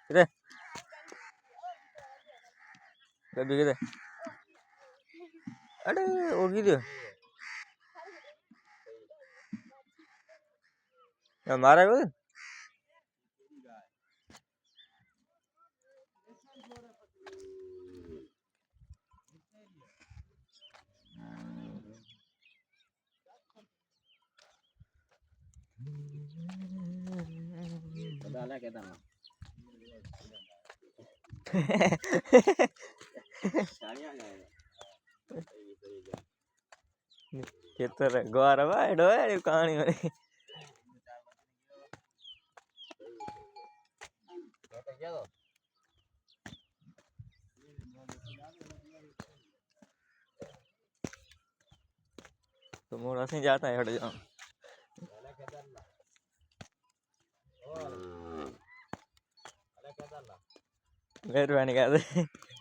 किधर कभी किधर अरे वो गिरी मारा को खेतर गोरा भाई डोए कहानी में तो मोड़ा से जाता है हट जाओ मेहरबानी कर दे